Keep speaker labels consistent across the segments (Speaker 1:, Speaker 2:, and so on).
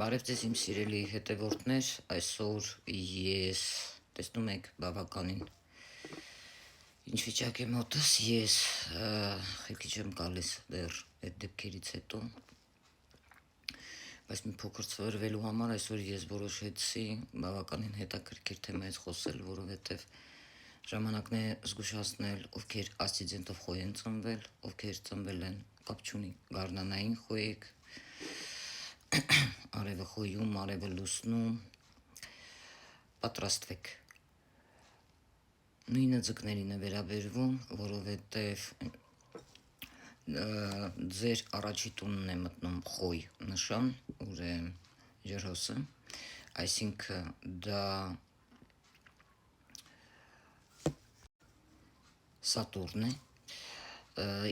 Speaker 1: Բարև ձեզ իմ սիրելի հետևորդներ, այսօր ես տեսնում եք բավականին ինչ վիճակ է մոտս, ես խելքի չեմ գալիս դեռ այդ դեպքերից հետո, բայց մի փոքր ծվրվելու համար այսօր ես որոշեցի բավականին հետաքրքիր թեմայից խոսել, որովհետև ժամանակն է զգուշացնել, ովքեր ասցիդենտով խոյ են ծնվել, ովքեր ծնվել են կապ չունի գարնանային խոյեք, արևը խոյում, արևը լուսնում, պատրաստվեք։ Նույնը ձկներին է վերաբերվում, որովհետև ձեր առաջի տունն է մտնում խոյ նշան, ուր է ջրհոսը, այսինքն դա Սատուրն է,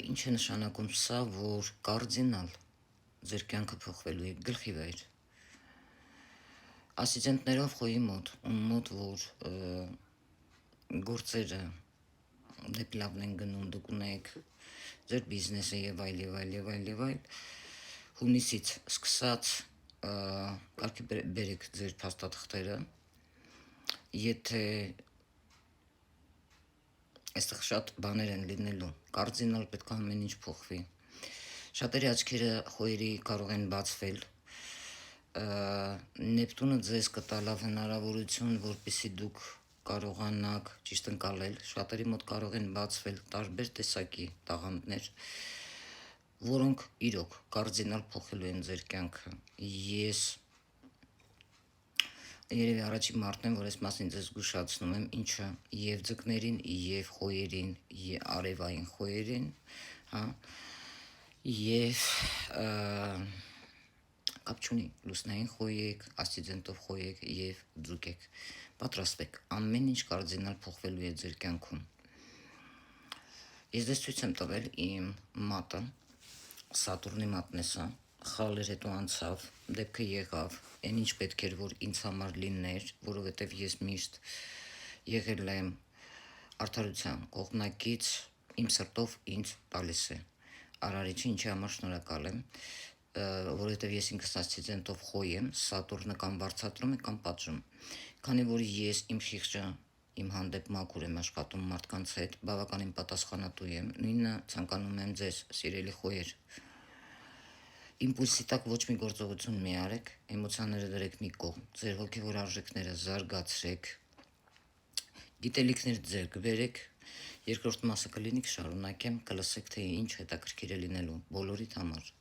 Speaker 1: ինչ է նշանակում սա, որ կարդինալ ձեր կյանքը փոխվելու է գլխի վայր։ Ասցիդենտներով խոյի մոտ, ում մոտ որ գործերը դեպի լավն են գնում, դուք ունեք ձեր բիզնեսը եւ այլ, հունիսից սկսած կարգի բերեք ձեր փաստաթղթերը, եթե այստեղ շատ բաներ են լինելու, կարդինալ պետք է ամեն ինչ փոխվի։ Շատերի աչքերը խոյերի կարող են բացվել, Նեպտունը ձեզ կտա լավ հնարավորություն, որպեսզի դուք կարողանաք ճիշտ ընկալել, շատերի մոտ կարող են բացվել տարբեր տեսակի տաղանդներ, որոնք իրոք կարդինալ փոխելու են ձեր կյանքը։ Ես երևի առաջին մարդն եմ, որ այս մասին ձեզ զգուշացնում եմ, ինչը եւ ձկներին, եւ խոյերին, եւ արևային խոյերին, հա, եւ կապ չունի լուսնային խոյեք, ասցիդենտով խոյեք եւ ձուկ եք, պատրաստվեք, ամեն ինչ կարդինալ փոխվելու է ձեր կյանքում։ Ես ձեզ ցույց եմ տվել իմ մատը, Սատուրնի մատն է սա, խաղալեր հետո անցավ, դեպքը եղավ, այն ինչ պետք էր, որ ինձ համար լիներ, որովհետև ես միշտ եղել եմ արդարության կողմնակից, իմ սրտով ինձ տալիս է արարիչը, ինչի համար շնորհակալ եմ, որովհետև ես ինքս ասցիդենտով խոյ եմ, Սատուրնը կամ վարձատրում է, կամ պատժում, քանի որ ես իմ խիղճը իմ հանդեպ մաքուր եմ աշխատում մարդկանց հետ, բավականին պատասխանատու եմ, նույնը ցանկանում եմ ձեզ, սիրելի խոյեր, իմպուլսի տակ ոչ մի գործողություն մի արեք, էմոցիաները դրեք մի կողմ, ձեր հոգևոր արժեքները զարգացրեք, գիտելիքներ ձեռք բերեք, երկրորդ մասը կլինի կշարունակեմ, կլսեք, թե ինչ հետաքրքիր է լինելու բոլորիդ համար։